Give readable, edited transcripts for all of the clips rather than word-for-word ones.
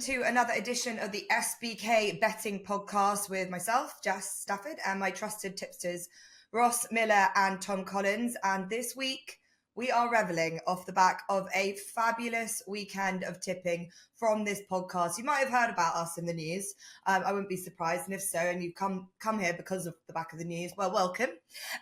to another edition of the SBK Betting Podcast with myself, Jess Stafford, and my trusted tipsters, Ross Miller and Tom Collins. And this week, we are reveling off the back of a fabulous weekend of tipping from this podcast. You might have heard about us in the news. I wouldn't be surprised. And if so, and you've come here because of the back of the news, well, welcome.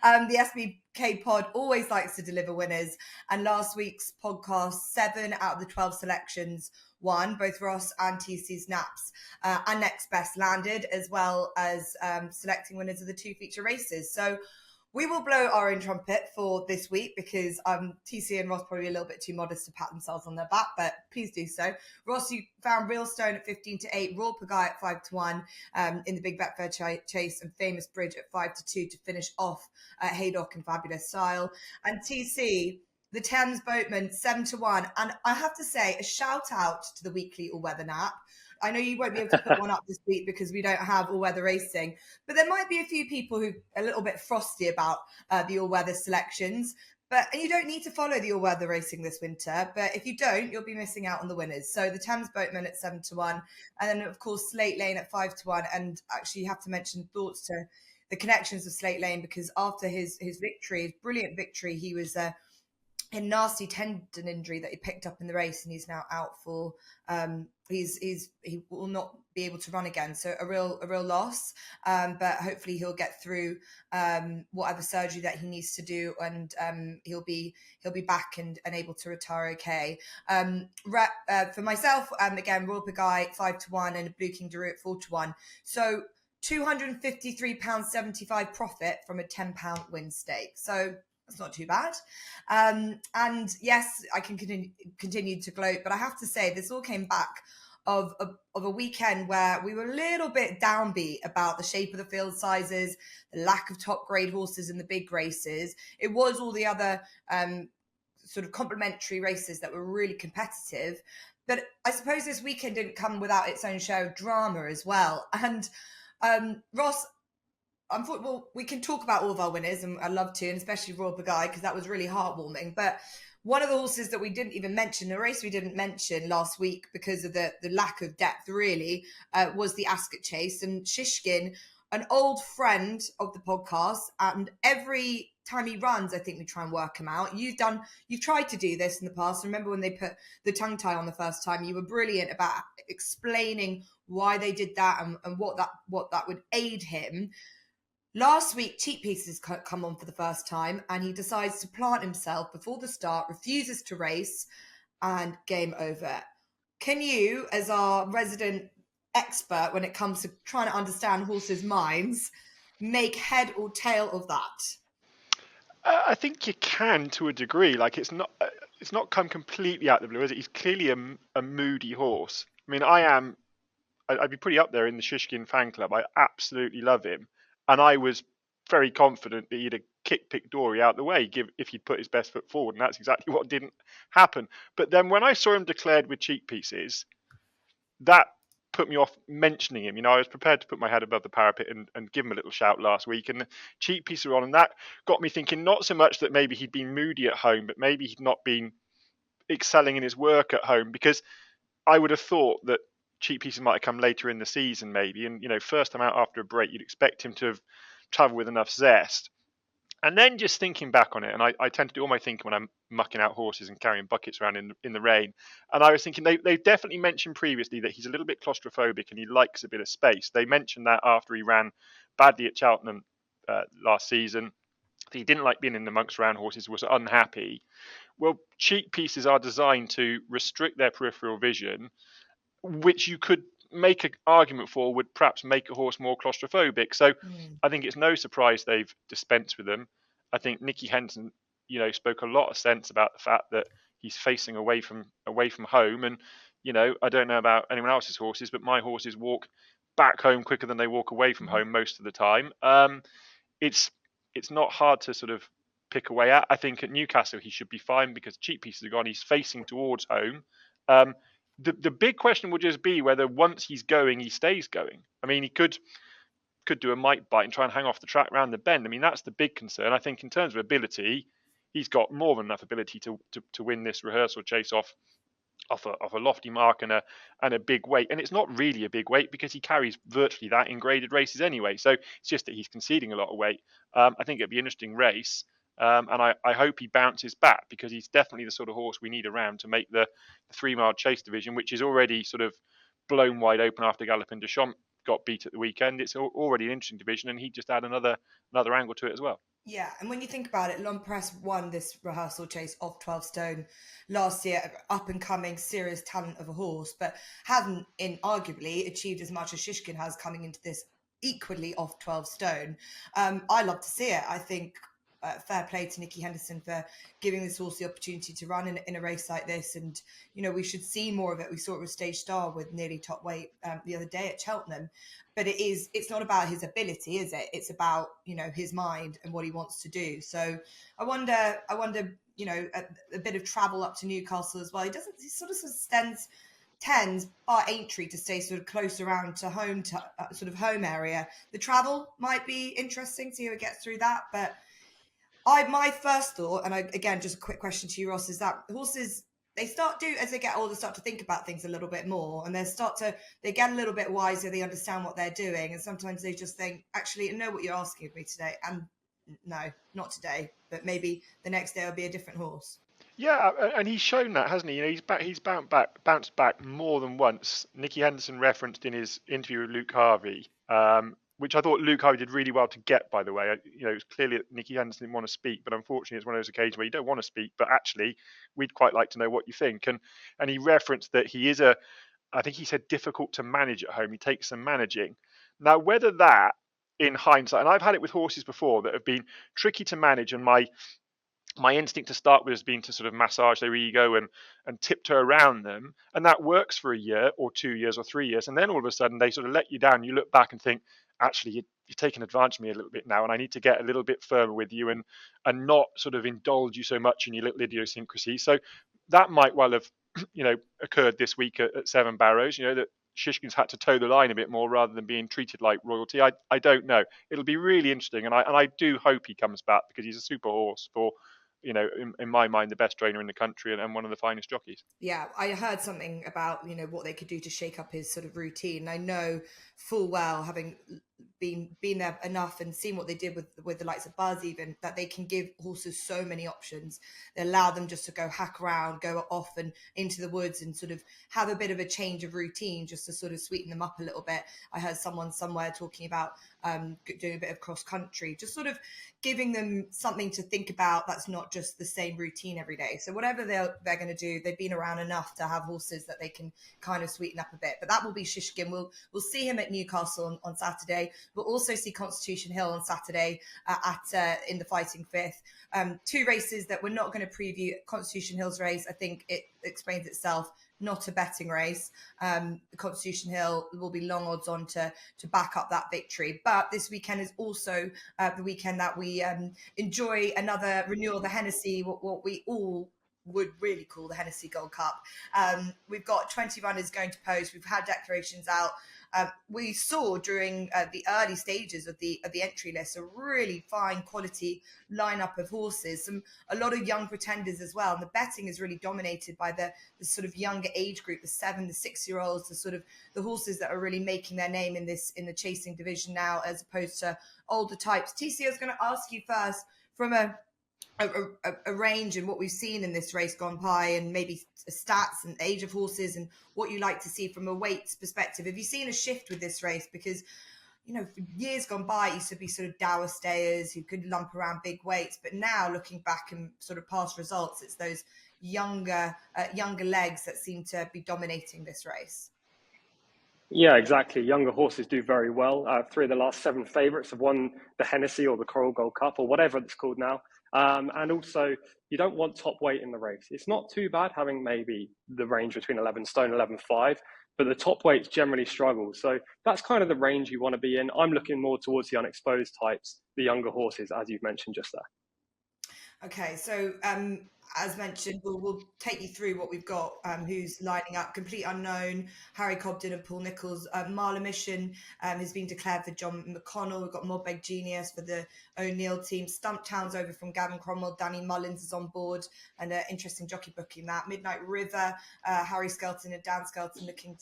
The SBK pod always likes to deliver winners. And last week's podcast, 7 out of the 12 selections won. Both Ross and TC's naps and next best landed, as well as selecting winners of the 2 feature races. So we will blow our own trumpet for this week because TC and Ross probably a little bit too modest to pat themselves on their back, but please do so. Ross, you found Real Stone at 15-8, Raw Pagaille at 5-1 in the Big Betfair Chase, and Famous Bridge at 5-2 to finish off Haydock in fabulous style. And TC, the Thames Boatman 7-1, and I have to say a shout out to the weekly all-weather nap. I know you won't be able to put one up this week because we don't have all-weather racing, but there might be a few people who are a little bit frosty about the all-weather selections. And you don't need to follow the all-weather racing this winter, but if you don't, you'll be missing out on the winners. So the Thames Boatman at 7-1, and then of course Slate Lane at 5-1. And actually, you have to mention thoughts to the connections of Slate Lane, because after his victory, his brilliant victory, he was a nasty tendon injury that he picked up in the race, and he's now out for he will not be able to run again, so a real loss, but hopefully he'll get through whatever surgery that he needs to do, and he'll be back and able to retire okay. For myself, again, Royal Pagaille 5-1 and Blue King Daru at 4-1, so £253.75 profit from a £10 win stake, so that's not too bad. And yes, I can continue to gloat, but I have to say this all came back of a weekend where we were a little bit downbeat about the shape of the field sizes, the lack of top grade horses in the big races. It was all the other sort of complementary races that were really competitive. But I suppose this weekend didn't come without its own share of drama as well. And Ross, well, we can talk about all of our winners, and I'd love to, and especially Royal Pagaille, because that was really heartwarming. But one of the horses that we didn't even mention, the race we didn't mention last week because of the lack of depth, really, was the Ascot Chase. And Shishkin, an old friend of the podcast, and every time he runs, I think we try and work him out. You've tried to do this in the past. Remember when they put the tongue tie on the first time? You were brilliant about explaining why they did that and what that would aid him. Last week, Cheap Pieces come on for the first time, and he decides to plant himself before the start, refuses to race, and game over. Can you, as our resident expert when it comes to trying to understand horses' minds, make head or tail of that? I think you can, to a degree. Like, it's not come completely out of the blue, is it? He's clearly a moody horse. I mean, I'd be pretty up there in the Shishkin fan club. I absolutely love him. And I was very confident that he'd have kicked Dory out the way if he'd put his best foot forward. And that's exactly what didn't happen. But then when I saw him declared with Cheap Pieces, that put me off mentioning him. You know, I was prepared to put my head above the parapet and give him a little shout last week. And the Cheap Pieces were on. And that got me thinking not so much that maybe he'd been moody at home, but maybe he'd not been excelling in his work at home. Because I would have thought that Cheap Pieces might have come later in the season, maybe, and first time out after a break, you'd expect him to have travelled with enough zest. And then just thinking back on it, and I tend to do all my thinking when I'm mucking out horses and carrying buckets around in the rain. And I was thinking they've definitely mentioned previously that he's a little bit claustrophobic and he likes a bit of space. They mentioned that after he ran badly at Cheltenham last season. He didn't like being in amongst round horses, was unhappy. Well, Cheap Pieces are designed to restrict their peripheral vision, which you could make an argument for would perhaps make a horse more claustrophobic. So I think it's no surprise they've dispensed with them. I think Nicky Henson, spoke a lot of sense about the fact that he's facing away from home. And, I don't know about anyone else's horses, but my horses walk back home quicker than they walk away from home most of the time. It's not hard to sort of pick away at. I think at Newcastle he should be fine because Cheap Pieces are gone. He's facing towards home. The big question would just be whether once he's going, he stays going. I mean, he could do a mite bite and try and hang off the track round the bend. I mean, that's the big concern. I think in terms of ability, he's got more than enough ability to win this Rehearsal Chase off off a lofty mark and a big weight. And it's not really a big weight because he carries virtually that in graded races anyway. So it's just that he's conceding a lot of weight. I think it'd be an interesting race. And I hope he bounces back, because he's definitely the sort of horse we need around to make the 3-mile chase division, which is already sort of blown wide open after Galopin Deschamps got beat at the weekend. It's already an interesting division, and he just add another angle to it as well. Yeah, and when you think about it, Lon Press won this Rehearsal Chase off 12 stone last year, up and coming, serious talent of a horse, but hasn't arguably achieved as much as Shishkin has coming into this equally off 12 stone. I love to see it. I think fair play to Nicky Henderson for giving this horse the opportunity to run in a race like this. And, we should see more of it. We saw it with Stage Star with nearly top weight the other day at Cheltenham. But it's not about his ability, is it? It's about, his mind and what he wants to do. So I wonder, a bit of travel up to Newcastle as well. He sort of tends, bar Aintree, to stay sort of close around to home, sort of home area. The travel might be interesting, see how it gets through that. But my first thought, and again, just a quick question to you, Ross, is that horses, as they get older, start to think about things a little bit more, and they get a little bit wiser, they understand what they're doing, and sometimes they just think, actually, I know what you're asking of me today, and no, not today, but maybe the next day will be a different horse. Yeah, and he's shown that, hasn't he? He's bounced back more than once. Nicky Henderson referenced in his interview with Luke Harvey, which I thought Luke Harvey did really well to get, by the way. It was clearly that Nicky Henderson didn't want to speak, but unfortunately it's one of those occasions where you don't want to speak, but actually we'd quite like to know what you think. And he referenced that he is I think he said, difficult to manage at home. He takes some managing. Now, whether that, in hindsight, and I've had it with horses before that have been tricky to manage, and my instinct to start with has been to sort of massage their ego and tiptoe around them. And that works for a year or 2 years or 3 years. And then all of a sudden they sort of let you down. You look back and think, actually, you're taking advantage of me a little bit now. And I need to get a little bit firmer with you and not sort of indulge you so much in your little idiosyncrasies. So that might well have, occurred this week at Seven Barrows, that Shishkin's had to toe the line a bit more rather than being treated like royalty. I don't know. It'll be really interesting. And I do hope he comes back, because he's a super horse for, in my mind, the best trainer in the country and one of the finest jockeys. Yeah, I heard something about, what they could do to shake up his sort of routine. I know full well, having been there enough and seen what they did with the likes of Buzz, even, that they can give horses so many options. They allow them just to go hack around, go off and into the woods and sort of have a bit of a change of routine just to sort of sweeten them up a little bit. I heard someone somewhere talking about doing a bit of cross country, just sort of giving them something to think about that's not just the same routine every day. So whatever they're going to do, they've been around enough to have horses that they can kind of sweeten up a bit. But that will be Shishkin. We'll see him at Newcastle on Saturday. We'll also see Constitution Hill on Saturday in the Fighting Fifth. 2 races that we're not going to preview. Constitution Hill's race, I think it explains itself. Not a betting race. Constitution Hill will be long odds on to back up that victory. But this weekend is also the weekend that we enjoy another renewal of the Hennessy, what we all would really call the Hennessy Gold Cup. We've got 20 runners going to post. We've had declarations out. We saw during the early stages of the entry list a really fine quality lineup of horses, a lot of young pretenders as well. And the betting is really dominated by the sort of younger age group, the 7, the 6-year-olds, the sort of the horses that are really making their name in the chasing division now, as opposed to older types. TC, I was going to ask you first, from a range and what we've seen in this race gone by, and maybe stats and age of horses and what you like to see from a weights perspective. Have you seen a shift with this race? Because, for years gone by, it used to be sort of dour stayers who could lump around big weights. But now, looking back and sort of past results, it's those younger legs that seem to be dominating this race. Yeah, exactly. Younger horses do very well. 3 of the last 7 favourites have won the Hennessy or the Coral Gold Cup or whatever it's called now. And also, you don't want top weight in the race. It's not too bad having maybe the range between 11 stone and 11.5, but the top weights generally struggle. So that's kind of the range you want to be in. I'm looking more towards the unexposed types, the younger horses, as you've mentioned just there. Okay, so as mentioned, we'll take you through what we've got, who's lining up. Complete unknown, Harry Cobden and Paul Nicholls. Mahler Mission has been declared for John McConnell. We've got Mobbeg Genius for the O'Neill team. Stumptown's over from Gavin Cromwell. Danny Mullins is on board, and interesting jockey booking that. Midnight River, Harry Skelton and Dan Skelton looking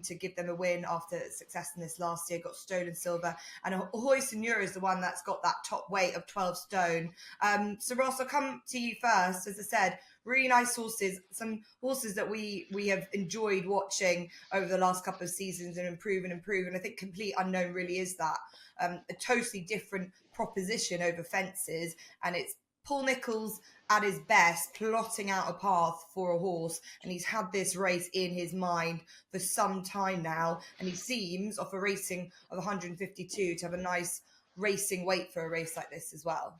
to give them a win after success in this last year. Got Stolen Silver, and Ahoy Senor is the one that's got that top weight of 12 stone. So Ross, I'll come to you first. As I said, really nice horses, some horses that we have enjoyed watching over the last couple of seasons and improve. And I think Complete Unknown really is that, a totally different proposition over fences, and it's Paul Nicholls at his best, plotting out a path for a horse, and he's had this race in his mind for some time now, and he seems, off a racing of 152, to have a nice racing weight for a race like this as well.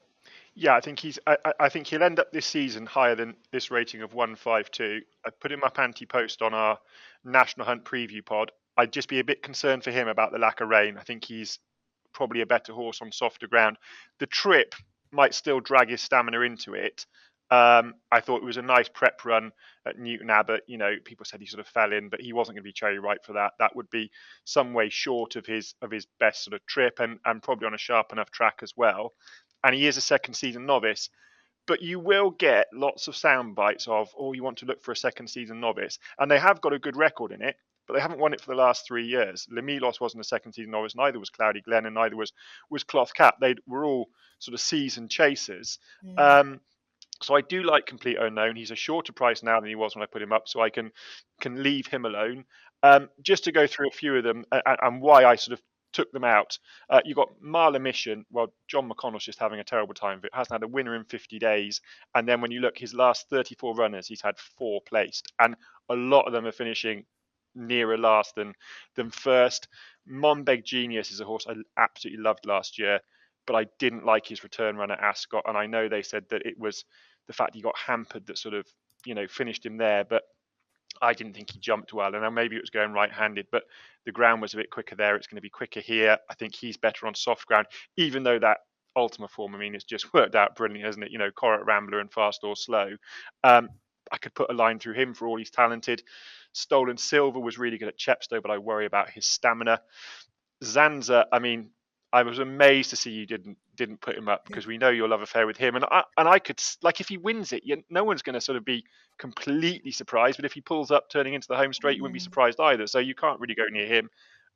Yeah, I think I think he'll end up this season higher than this rating of 152. I put him up anti-post on our National Hunt preview pod. I'd just be a bit concerned for him about the lack of rain. I think he's probably a better horse on softer ground. The trip might still drag his stamina into it. I thought it was a nice prep run at Newton Abbot. You know, people said he sort of fell in, but he wasn't going to be cherry ripe for that. That would be some way short of his best sort of trip, and probably on a sharp enough track as well. And he is a second season novice. But you will get lots of sound bites of, oh, you want to look for a second season novice. And they have got a good record in it, but they haven't won it for the last 3 years. Lemilos wasn't a second season novice, neither was Cloudy Glen, and neither was Cloth Cap. They were all sort of season chasers. So I do like Complete Unknown. He's a shorter price now than he was when I put him up, so I can leave him alone. Just to go through a few of them and why I sort of took them out. You got Mahler Mission. Well, John McConnell's just having a terrible time of it. Hasn't had a winner in 50 days. And then when you look, his last 34 runners, he's had 4 placed. And a lot of them are finishing nearer last than first. Mombeg Genius is a horse I absolutely loved last year, but I didn't like his return run at Ascot. And I know they said that it was the fact he got hampered that sort of, finished him there. But I didn't think he jumped well, and maybe it was going right-handed, but the ground was a bit quicker there. It's going to be quicker here. I think he's better on soft ground, even though that Ultima form, it's just worked out brilliantly, hasn't it? Corret Rambler and Fast or Slow. I could put a line through him for all he's talented. Stolen Silver was really good at Chepstow, but I worry about his stamina. Zanza, I was amazed to see you didn't put him up, because we know your love affair with him, and I could, like, if he wins it, no one's going to sort of be completely surprised, but if he pulls up turning into the home straight, you wouldn't be surprised either. So you can't really go near him.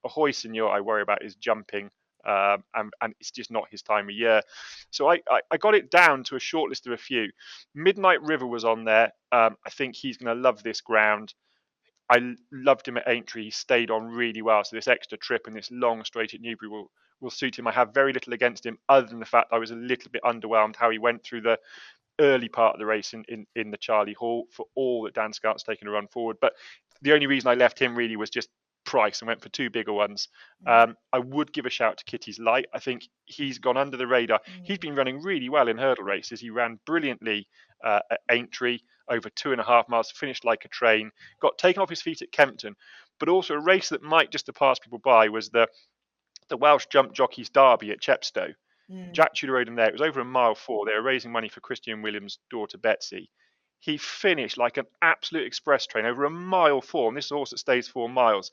Ahoy Senor, I worry about his jumping, and it's just not his time of year. So I got it down to a short list of a few. Midnight River was on there. I think he's going to love this ground. I loved him at Aintree. He stayed on really well. So this extra trip and this long straight at Newbury will suit him. I have very little against him, other than the fact I was a little bit underwhelmed how he went through the early part of the race in the Charlie Hall, for all that Dan Scott's taken a run forward. But the only reason I left him really was just price and went for 2 bigger ones. I would give a shout to Kitty's Light. I think he's gone under the radar. He's been running really well in hurdle races. He ran brilliantly at Aintree, over 2.5 miles, finished like a train, got taken off his feet at Kempton. But also a race that might just have passed people by was the Welsh Jump Jockeys Derby at Chepstow. Jack Tudor rode him there. It was over 1.4 miles. They were raising money for Christian Williams' daughter Betsy. He finished like an absolute express train over 1.4 miles. And this is a horse that stays 4 miles.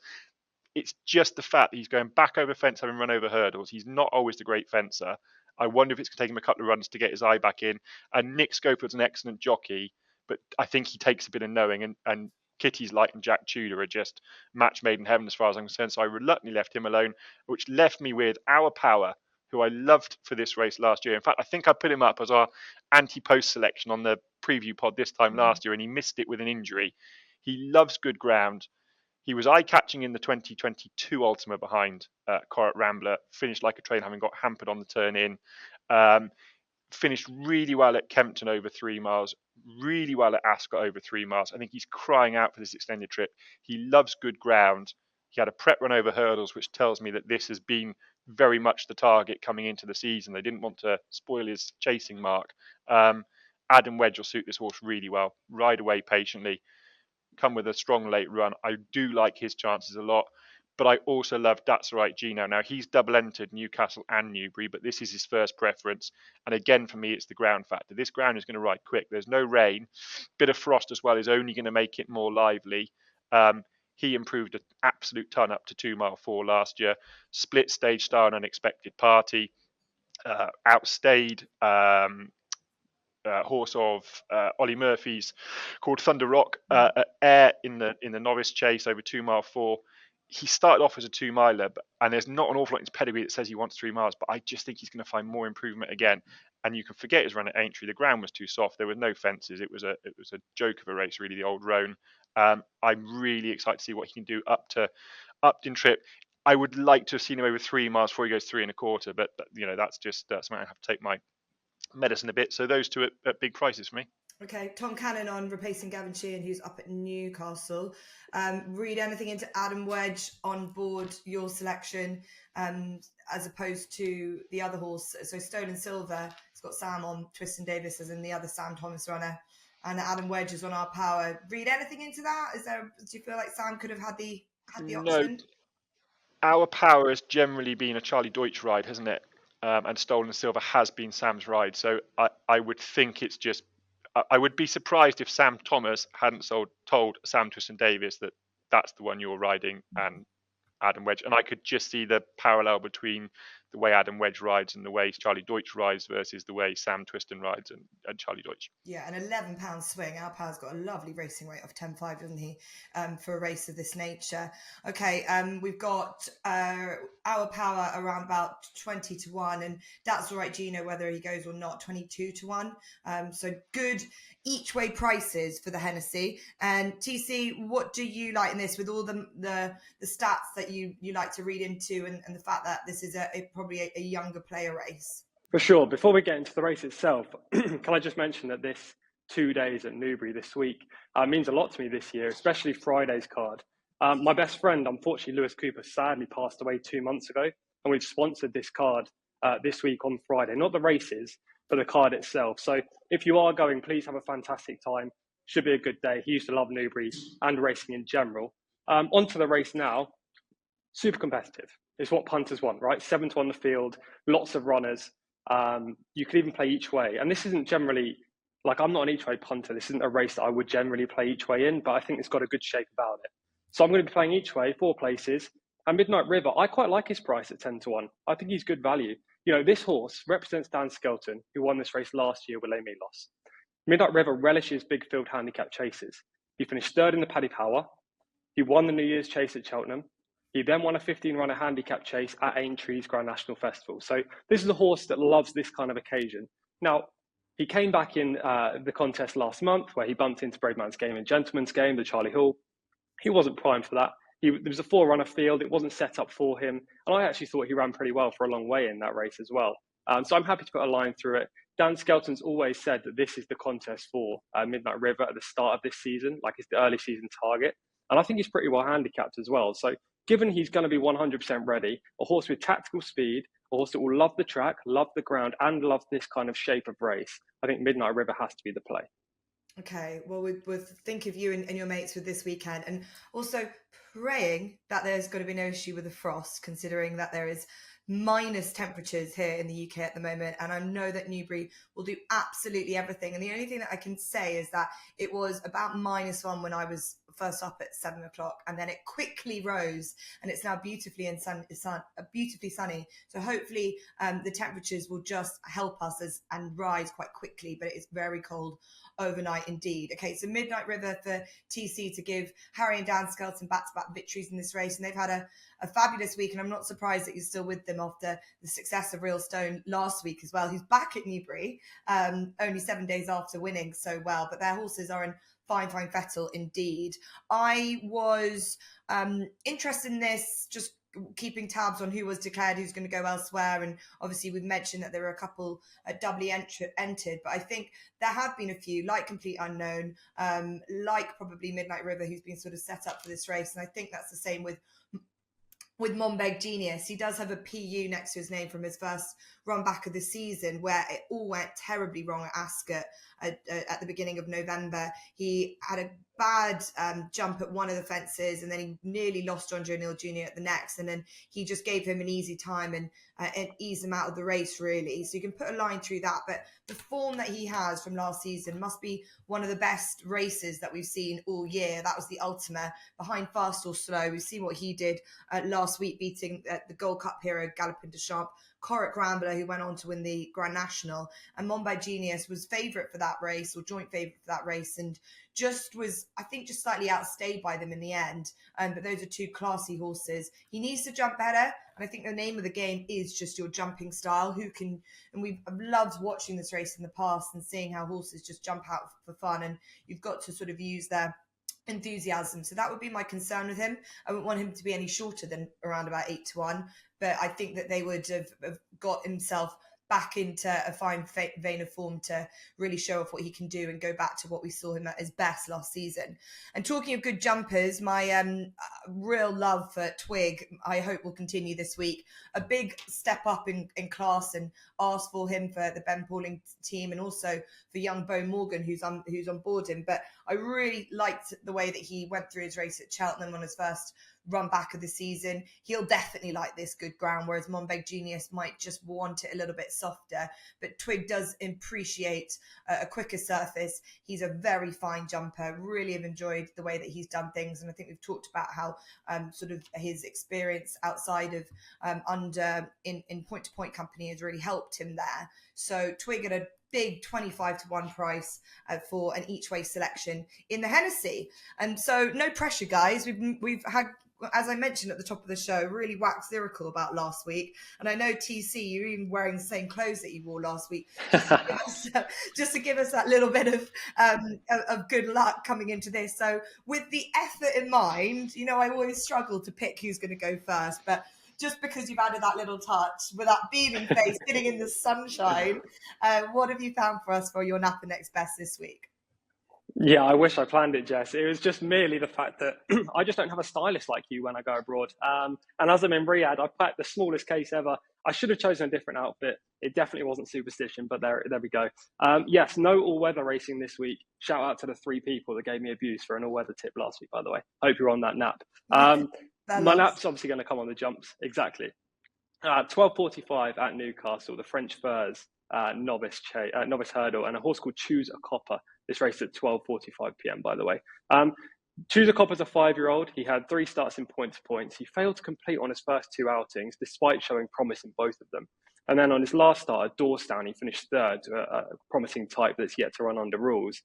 It's just the fact that he's going back over fence, having run over hurdles. He's not always the great fencer. I wonder if it's going to take him a couple of runs to get his eye back in. And Nick Schofield an excellent jockey, but I think he takes a bit of knowing. And Kitty's Light and Jack Tudor are just match made in heaven as far as I'm concerned. So I reluctantly left him alone, which left me with Our Power, who I loved for this race last year. In fact, I think I put him up as our anti-post selection on the preview pod this time last year, and he missed it with an injury. He loves good ground. He was eye-catching in the 2022 Ultima behind Corret Rambler, finished like a train, having got hampered on the turn in. Finished really well at Kempton over 3 miles, really well at Ascot over 3 miles. I think he's crying out for this extended trip. He loves good ground. He had a prep run over hurdles, which tells me that this has been very much the target coming into the season. They didn't want to spoil his chasing mark. Adam Wedge will suit this horse really well. Ride away patiently, come with a strong late run. I do like his chances a lot. But I also love That's Right Gino. Now, he's double-entered Newcastle and Newbury, but this is his first preference. And again, for me, it's the ground factor. This ground is going to ride quick. There's no rain. Bit of frost as well is only going to make it more lively. He improved an absolute ton up to 2 mile 4 last year. Split stage star and Unexpected Party. Outstayed horse of Ollie Murphy's called Thunder Rock Air in the novice chase over 2 mile 4. He started off as a 2 miler, and there's not an awful lot in his pedigree that says he wants 3 miles, but I just think he's going to find more improvement again. And you can forget his run at Aintree. The ground was too soft. There were no fences. It was a joke of a race, really, the old roan. I'm really excited to see what he can do up Upton Trip. I would like to have seen him over 3 miles before he goes 3 1/4, but that's just something I have to take my medicine a bit. So those two at big prices for me. Okay, Tom Cannon on replacing Gavin Sheehan, who's up at Newcastle. Read anything into Adam Wedge on board your selection, as opposed to the other horse. So Stolen Silver, it's got Sam on, Twiston Davis as in the other Sam Thomas runner, and Adam Wedge is on Our Power. Read anything into that? Do you feel like Sam could have had the option? No, Our Power has generally been a Charlie Deutsch ride, hasn't it? And Stolen Silver has been Sam's ride. So I would think it's just. I would be surprised if Sam Thomas hadn't told Sam Twiston Davis that that's the one you're riding and Adam Wedge. And I could just see the parallel between the way Adam Wedge rides and the way Charlie Deutsch rides versus the way Sam Twiston rides and Charlie Deutsch. Yeah, an £11 swing. Our Power's got a lovely racing rate of 10.5, doesn't he, for a race of this nature? Okay, we've got Our Power around about 20 to 1, and That's All Right Gino, whether he goes or not, 22 to 1. So good each way prices for the Hennessy. And TC, what do you like in this with all the stats that you like to read into and the fact that this is probably a younger player race? For sure. Before we get into the race itself, can I just mention that this 2 days at Newbury this week means a lot to me this year, especially Friday's card. My best friend, unfortunately, Lewis Cooper, sadly passed away 2 months ago, and we've sponsored this card this week on Friday. Not the races, but the card itself. So if you are going, please have a fantastic time. Should be a good day. He used to love Newbury and racing in general. Onto the race now. Super competitive. It's what punters want, right? 7 to 1 the field, lots of runners. You could even play each way. And this isn't generally, I'm not an each way punter. This isn't a race that I would generally play each way in, but I think it's got a good shape about it. So I'm going to be playing each way, 4 places. And Midnight River, I quite like his price at 10 to 1. I think he's good value. This horse represents Dan Skelton, who won this race last year with Les Milos. Midnight River relishes big field handicap chases. He finished 3rd in the Paddy Power. He won the New Year's chase at Cheltenham. He then won a 15-runner handicap chase at Aintree's Grand National Festival. So this is a horse that loves this kind of occasion. Now, he came back in the contest last month where he bumped into Brave Man's Game and Gentleman's Game, the Charlie Hall. He wasn't primed for that. There was a 4-runner field. It wasn't set up for him. And I actually thought he ran pretty well for a long way in that race as well. So I'm happy to put a line through it. Dan Skelton's always said that this is the contest for Midnight River at the start of this season, it's the early season target. And I think he's pretty well handicapped as well. So given he's going to be 100% ready, a horse with tactical speed, a horse that will love the track, love the ground, and love this kind of shape of race, I think Midnight River has to be the play. Okay, well, we'll think of you and your mates for this weekend, and also praying that there's going to be no issue with the frost, considering that there is minus temperatures here in the UK at the moment. And I know that Newbury will do absolutely everything. And the only thing that I can say is that it was about -1 when I was first up at 7 o'clock, and then it quickly rose, and it's now beautifully sunny. So hopefully the temperatures will just help us and rise quite quickly, but it is very cold overnight indeed. Okay, so Midnight River for TC to give Harry and Dan Skelton back-to-back victories in this race, and they've had a fabulous week, and I'm not surprised that you're still with them after the success of Real Stone last week as well, who's back at Newbury only 7 days after winning so well, but their horses are in fine fettle indeed. I was interested in this, just keeping tabs on who was declared, who's going to go elsewhere, and obviously we've mentioned that there were a couple doubly entered, but I think there have been a few, like Complete Unknown, like probably Midnight River, who's been sort of set up for this race, and I think that's the same with with Monbeg Genius. He does have a PU next to his name from his first run back of the season, where it all went terribly wrong at Ascot at the beginning of November. He had a bad jump at one of the fences, and then he nearly lost John Joe Neal Jr. at the next, and then he just gave him an easy time and eased him out of the race, really. So you can put a line through that, but the form that he has from last season must be one of the best races that we've seen all year. That was the Ultima behind Fast or Slow. We've seen what he did last week, beating the Gold Cup hero Galopin de Champs, Corrick Rambler, who went on to win the Grand National, and Monbeg Genius was favourite for that race, or joint favourite for that race, and just was, I think, just slightly outstayed by them in the end. But those are two classy horses. He needs to jump better, and I think the name of the game is just your jumping style. I've loved watching this race in the past and seeing how horses just jump out for fun, and you've got to sort of use their enthusiasm. So that would be my concern with him. I wouldn't want him to be any shorter than around about 8-1, but I think that they would have got himself back into a fine vein of form to really show off what he can do and go back to what we saw him at his best last season. And talking of good jumpers, my real love for Twig, I hope will continue this week. A big step up in class, and asked for him for the Ben Pauling team, and also for young Bo Morgan, who's on board him. But I really liked the way that he went through his race at Cheltenham on his first run back of the season. He'll definitely like this good ground, whereas Monbeg Genius might just want it a little bit softer. But Twig does appreciate a quicker surface. He's a very fine jumper. Really have enjoyed the way that he's done things, and I think we've talked about how sort of his experience outside of in point-to-point company has really helped him there. So Twig at a big 25-1 price for an each way selection in the Hennessy. And so no pressure, guys. We've had, as I mentioned at the top of the show, really waxed lyrical about last week. And I know, TC, you're even wearing the same clothes that you wore last week, just to give us that little bit of good luck coming into this. So with the effort in mind, I always struggle to pick who's going to go first, but just because you've added that little touch with that beaming face sitting in the sunshine, what have you found for us for your Napa Next Best this week? Yeah, I wish I planned it, Jess. It was just merely the fact that I just don't have a stylist like you when I go abroad. And as I'm in Riyadh, I packed the smallest case ever. I should have chosen a different outfit. It definitely wasn't superstition, but there we go. Yes, no all-weather racing this week. Shout out to the 3 people that gave me abuse for an all-weather tip last week, by the way. Hope you're on that nap. My nap's obviously going to come on the jumps. Exactly. 12:45 at Newcastle, the French Furs novice hurdle, and a horse called Choose a Copper. This race at 12:45 p.m. by the way. Choose a Copper's a 5-year-old. He had 3 starts in point-to-points. He failed to complete on his first 2 outings, despite showing promise in both of them. And then on his last start at Dorstown, he finished 3rd, a promising type that's yet to run under rules.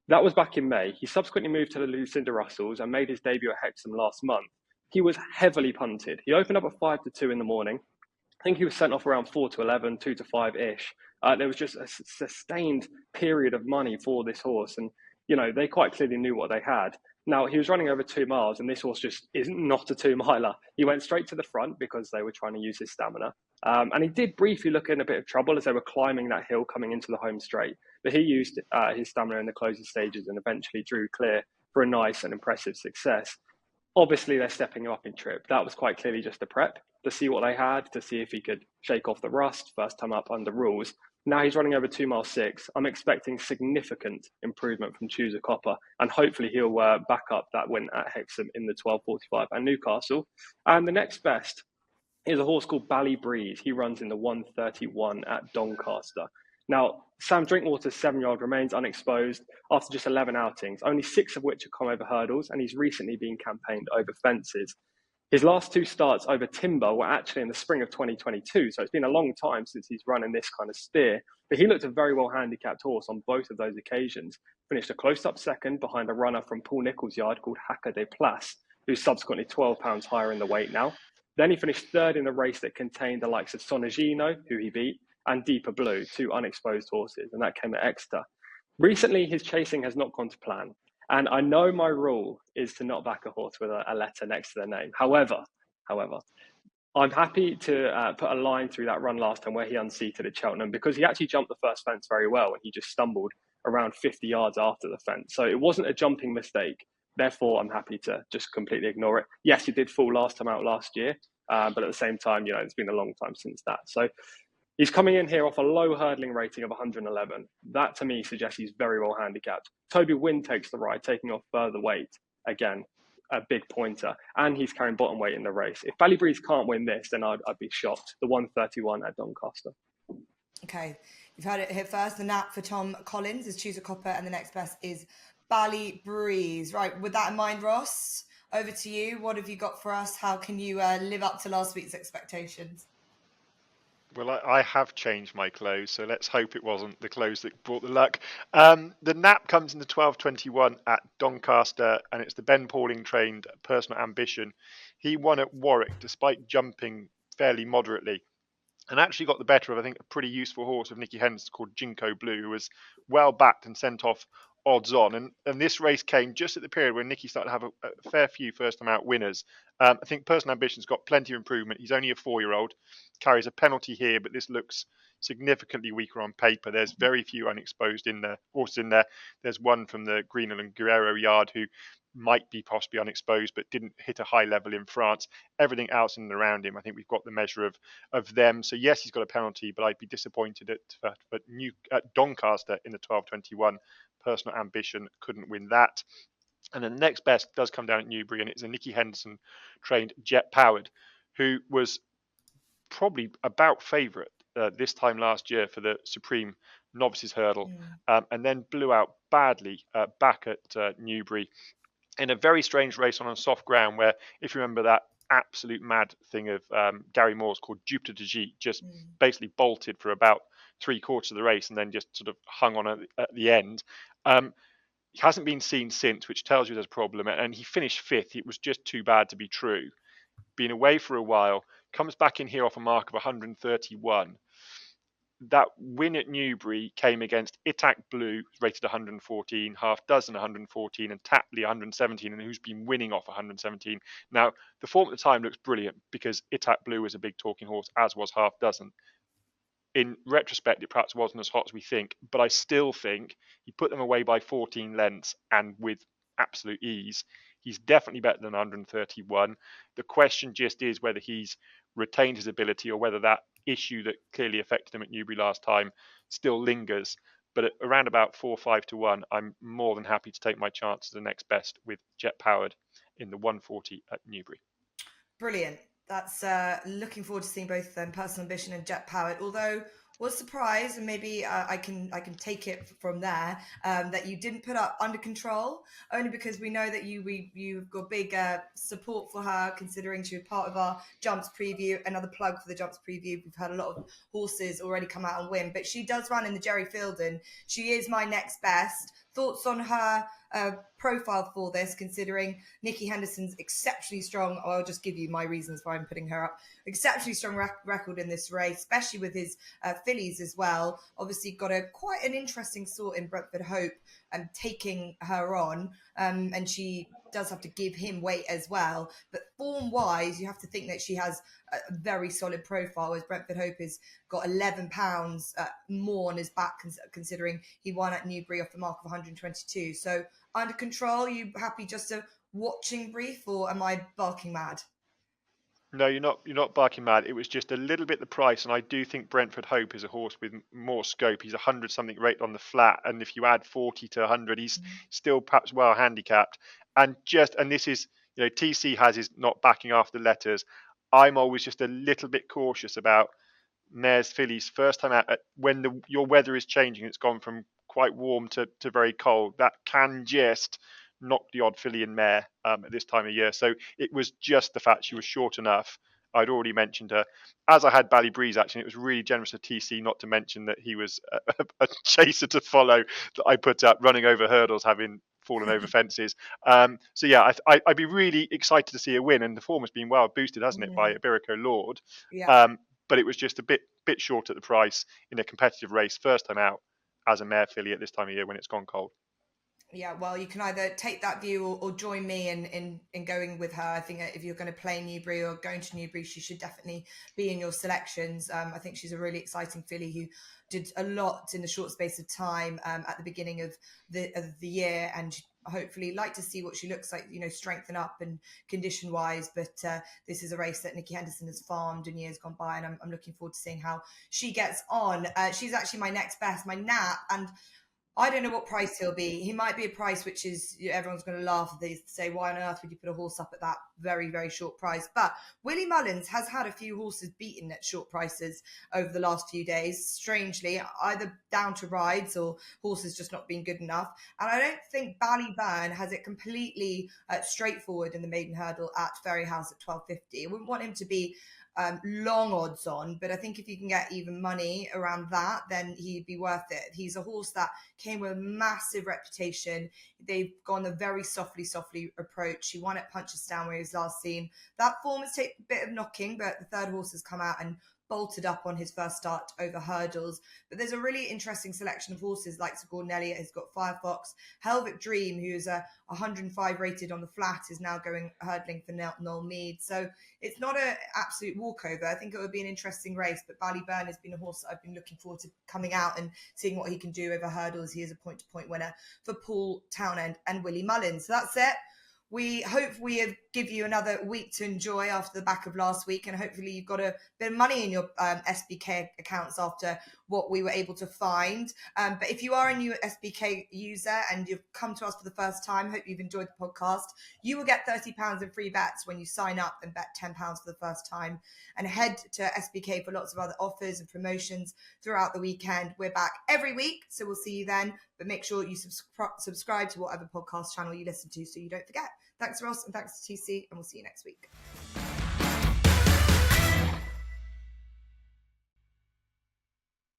That was back in May. He subsequently moved to the Lucinda Russells and made his debut at Hexham last month. He was heavily punted. He opened up at 5-2 in the morning. I think he was sent off around 4-11, 2-5-ish. There was just a sustained period of money for this horse. And, they quite clearly knew what they had. Now, he was running over 2 miles, and this horse just is not a 2-miler. He went straight to the front because they were trying to use his stamina. And he did briefly look in a bit of trouble as they were climbing that hill coming into the home straight. But he used his stamina in the closing stages and eventually drew clear for a nice and impressive success. Obviously, they're stepping him up in trip. That was quite clearly just a prep to see what they had, to see if he could shake off the rust, first time up under rules. Now he's running over 2 miles 6. I'm expecting significant improvement from Choose a Copper, and hopefully he'll back up that win at Hexham in the 12:45 at Newcastle. And the next best is a horse called Bally Breeze. He runs in the 1:31 at Doncaster. Now, Sam Drinkwater's 7-year-old remains unexposed after just 11 outings, only 6 of which have come over hurdles, and he's recently been campaigned over fences. His last 2 starts over timber were actually in the spring of 2022, so it's been a long time since he's run in this kind of steer. But he looked a very well handicapped horse on both of those occasions. Finished a close-up second behind a runner from Paul Nicholls' yard called Hacker de Place, who's subsequently 12 pounds higher in the weight now. Then he finished 3rd in the race that contained the likes of Sonagino, who he beat, and Deeper Blue, 2 unexposed horses, and that came at Exeter. Recently, his chasing has not gone to plan. And I know my rule is to not back a horse with a letter next to their name. However, I'm happy to put a line through that run last time where he unseated at Cheltenham, because he actually jumped the first fence very well and he just stumbled around 50 yards after the fence. So it wasn't a jumping mistake, Therefore, I'm happy to just completely ignore it. Yes, he did fall last time out last year, but at the same time, it's been a long time since that. So he's coming in here off a low hurdling rating of 111. That to me suggests he's very well handicapped. Toby Wynn takes the ride, taking off further weight. Again, a big pointer. And he's carrying bottom weight in the race. If Ballybreeze can't win this, then I'd be shocked. The 131 at Doncaster. Okay, you've heard it here first. The nap for Tom Collins is Choose a Copper, and the next best is Ballybreeze. Right, with that in mind, Ross, over to you. What have you got for us? How can you live up to last week's expectations? Well, I have changed my clothes, so let's hope it wasn't the clothes that brought the luck. The nap comes in the 12:21 at Doncaster, and it's the Ben Pauling trained Personal Ambition. He won at Warwick despite jumping fairly moderately, and actually got the better of, I think, a pretty useful horse of Nicky Henderson called Jinko Blue, who was well backed and sent off odds on. And this race came just at the period when Nicky started to have a fair few first time out winners. I think Personal Ambition's got plenty of improvement. He's only a 4-year-old, carries a penalty here, but this looks significantly weaker on paper. There's very few unexposed horses in there. There's one from the Greenhill and Guerrero yard who might be possibly unexposed but didn't hit a high level in France. Everything else in and around him, I think we've got the measure of them. So yes, he's got a penalty, but I'd be disappointed at Doncaster in the 12:21. Personal Ambition couldn't win that. And then the next best does come down at Newbury, and it's a Nicky Henderson trained Jet Powered, who was probably about favourite this time last year for the Supreme Novices Hurdle, and then blew out badly back at Newbury in a very strange race on soft ground, where, if you remember that absolute mad thing of Gary Moore's called Jupiter de Gite, just basically bolted for about 3/4 of the race and then just sort of hung on at the end. He hasn't been seen since, which tells you there's a problem. And he finished 5th. It was just too bad to be true. Been away for a while, comes back in here off a mark of 131. That win at Newbury came against Itac Blue, rated 114, Half Dozen 114, and Tapley 117, and who's been winning off 117. Now, the form at the time looks brilliant because Itac Blue was a big talking horse, as was Half Dozen. In retrospect, it perhaps wasn't as hot as we think, but I still think he put them away by 14 lengths and with absolute ease. He's definitely better than 131. The question just is whether he's retained his ability or whether that issue that clearly affected him at Newbury last time still lingers. But at around about 4-5 to 1, I'm more than happy to take my chances the next best with Jet Powered in the 140 at Newbury. Brilliant. That's looking forward to seeing both them, Personal Ambition and Jet Powered. Although was surprised, and maybe I can take it from there, that you didn't put up Under Control, only because we know that you've got big support for her, considering she was part of our Jumps preview. Another plug for the Jumps preview. We've had a lot of horses already come out and win, but she does run in the Jerry Fielding. She is my next best. Thoughts on her profile for this, considering Nicky Henderson's exceptionally strong, I'll just give you my reasons why I'm putting her up, exceptionally strong record in this race, especially with his fillies as well. Obviously got quite an interesting sort in Brentford Hope and taking her on, and she does have to give him weight as well. But form-wise, you have to think that she has a very solid profile, as Brentford Hope has got £11 more on his back, considering he won at Newbury off the mark of 122. So Under Control, are you happy just a watching brief, or am I barking mad? No, you're not barking mad. It was just a little bit the price, and I do think Brentford Hope is a horse with more scope. He's 100 something rated on the flat, and if you add 40 to 100, he's still perhaps well handicapped. And this is, TC has his not backing after letters. I'm always just a little bit cautious about mares fillies first time out when your weather is changing. It's gone from quite warm to very cold. That can just knock the odd filly and mare at this time of year. So it was just the fact she was short enough. I'd already mentioned her. As I had Ballybreeze, actually, it was really generous of TC not to mention that he was a chaser to follow that I put up, running over hurdles, having fallen over fences. So yeah, I'd be really excited to see a win, and the form has been well boosted, hasn't it, by Iberico Lord? Yeah. But it was just a bit short at the price in a competitive race, first time out as a mare filly at this time of year when it's gone cold. Yeah, well, you can either take that view or join me in going with her. I think if you're going to play Newbury or going to Newbury, she should definitely be in your selections. I think she's a really exciting filly who did a lot in the short space of time at the beginning of the year, and hopefully like to see what she looks like, strengthen up and condition wise. But this is a race that Nikki Henderson has farmed in years gone by, and I'm looking forward to seeing how she gets on. She's actually my next best, my nap, and I don't know what price he'll be. He might be a price which is, everyone's going to laugh if they say, why on earth would you put a horse up at that very, very short price? But Willie Mullins has had a few horses beaten at short prices over the last few days, strangely, either down to rides or horses just not being good enough. And I don't think Ballyburn has it completely straightforward in the maiden hurdle at Ferryhouse at 12.50. I wouldn't want him to be long odds on, but I think if you can get even money around that, then he'd be worth it. He's a horse that came with a massive reputation. They've gone a very softly approach. He won at Punchestown where he was last seen. That form has taken a bit of knocking, but the third horse has come out and bolted up on his first start over hurdles. But there's a really interesting selection of horses like Sir Gordon Elliott. He's got Firefox. Helvet Dream, who's a 105 rated on the flat, is now going hurdling for Noel Mead. So it's not an absolute walkover. I think it would be an interesting race, but Ballyburn has been a horse that I've been looking forward to coming out and seeing what he can do over hurdles. He is a point-to-point winner for Paul Townend and Willie Mullins. So that's it. We hope we give you another week to enjoy after the back of last week, and hopefully you've got a bit of money in your SBK accounts after what we were able to find. But if you are a new SBK user and you've come to us for the first time, hope you've enjoyed the podcast. You will get £30 in free bets when you sign up and bet £10 for the first time. And head to SBK for lots of other offers and promotions throughout the weekend. We're back every week, so we'll see you then. But make sure you subscribe to whatever podcast channel you listen to so you don't forget. Thanks, Ross, and thanks to TC, and we'll see you next week.